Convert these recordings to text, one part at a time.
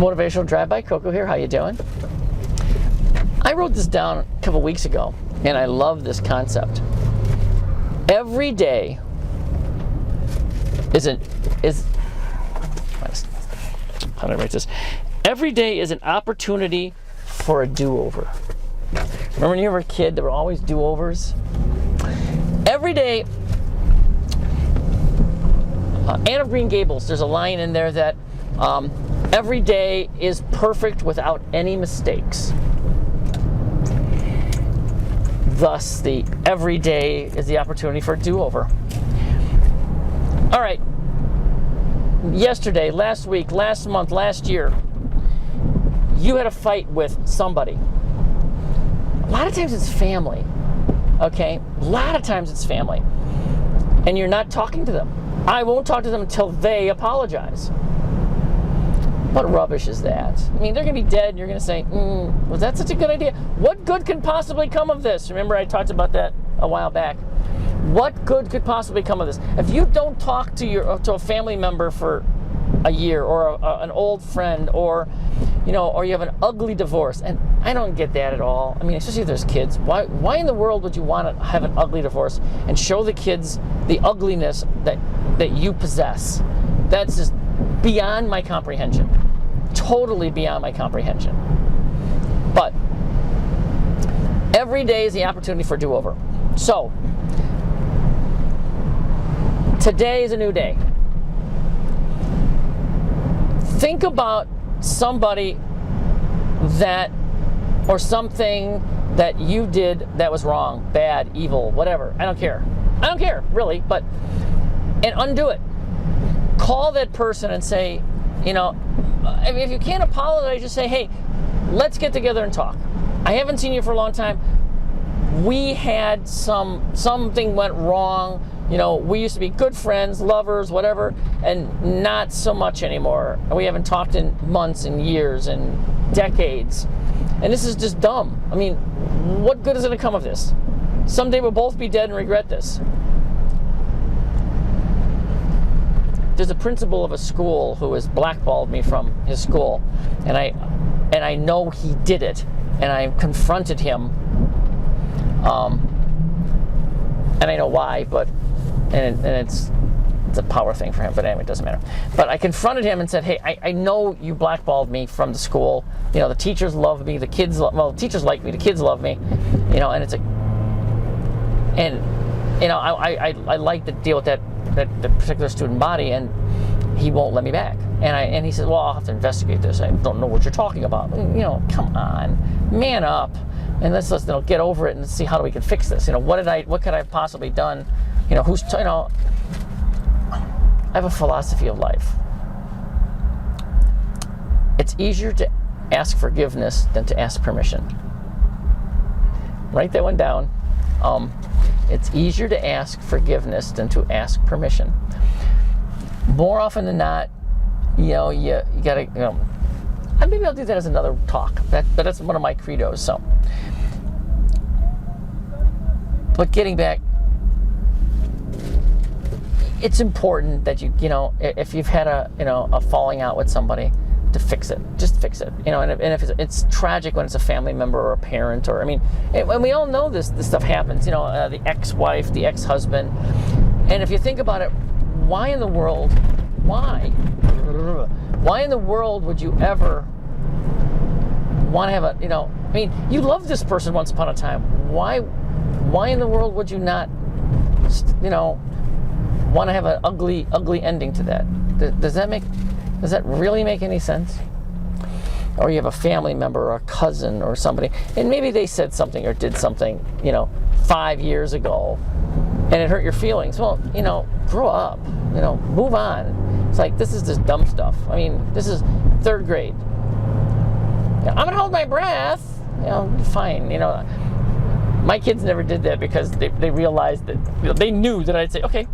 Motivational Drive by Coco here. How you doing? I wrote this down a couple weeks ago, and I love this concept. Every day how do I write this? Every day is an opportunity for a do-over. Remember when you were a kid, there were always do-overs? Every day, Anne of Green Gables, there's a line in there that every day is perfect without any mistakes. Thus, the every day is the opportunity for a do-over. All right. Yesterday, last week, last month, last year, you had a fight with somebody. A lot of times it's family, okay? A lot of times it's family. And you're not talking to them. I won't talk to them until they apologize. What rubbish is that? I mean, they're going to be dead, and you're going to say, was that such a good idea? What good can possibly come of this? Remember, I talked about that a while back. What good could possibly come of this? If you don't talk to a family member for a year, or an old friend, or or you have an ugly divorce, and I don't get that at all. I mean, especially if there's kids. Why in the world would you want to have an ugly divorce and show the kids the ugliness that you possess? That's just beyond my comprehension. Totally beyond my comprehension. But every day is the opportunity for a do-over. So today is a new day. Think about somebody or something that you did that was wrong, bad, evil, whatever. I don't care. I don't care, really, and undo it. Call that person and say, if you can't apologize, just say, hey, let's get together and talk. I haven't seen you for a long time. We had something went wrong. We used to be good friends, lovers, whatever, and not so much anymore. We haven't talked in months and years and decades. And this is just dumb. I mean, what good is going to come of this? Someday we'll both be dead and regret this. There's a principal of a school who has blackballed me from his school, and I know he did it, and I confronted him, and I know why, and it's a power thing for him, but anyway, it doesn't matter. But I confronted him and said, hey, I know you blackballed me from the school. The teachers love me, the teachers like me, the kids love me, I like to deal with that particular student body, and he won't let me back. And he said, well, I'll have to investigate this. I don't know what you're talking about. Come on, man up, and let's get over it and see how we can fix this. What could I have possibly done? I have a philosophy of life. It's easier to ask forgiveness than to ask permission. Write that one down. It's easier to ask forgiveness than to ask permission. More often than not, you gotta, maybe I'll do that as another talk. But that's one of my credos. So, but getting back, it's important that if you've had a falling out with somebody, to fix it. Just fix it. And if it's tragic when it's a family member or a parent, and we all know this stuff happens. The ex-wife, the ex-husband, and if you think about it, why in the world would you ever want to have you loved this person once upon a time. Why in the world would you not, want to have an ugly ending to that? Does that really make any sense? Or you have a family member or a cousin or somebody, and maybe they said something or did something, 5 years ago, and it hurt your feelings. Well, grow up, move on. It's like, this is just dumb stuff. This is 3rd grade. I'm going to hold my breath. Fine. My kids never did that because they realized that, they knew that I'd say, okay,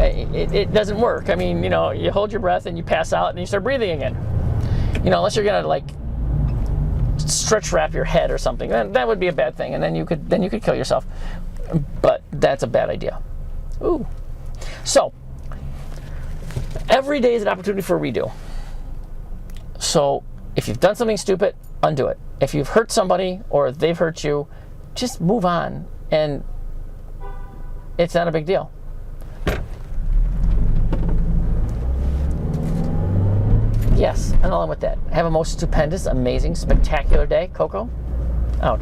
it doesn't work. You hold your breath and you pass out and you start breathing again. Unless you're gonna stretch wrap your head or something, that would be a bad thing, and then you could kill yourself. But that's a bad idea. Ooh. So every day is an opportunity for a redo. So if you've done something stupid, undo it. If you've hurt somebody or they've hurt you, just move on, and it's not a big deal. Yes, and along with that, have a most stupendous, amazing, spectacular day. Coco, out.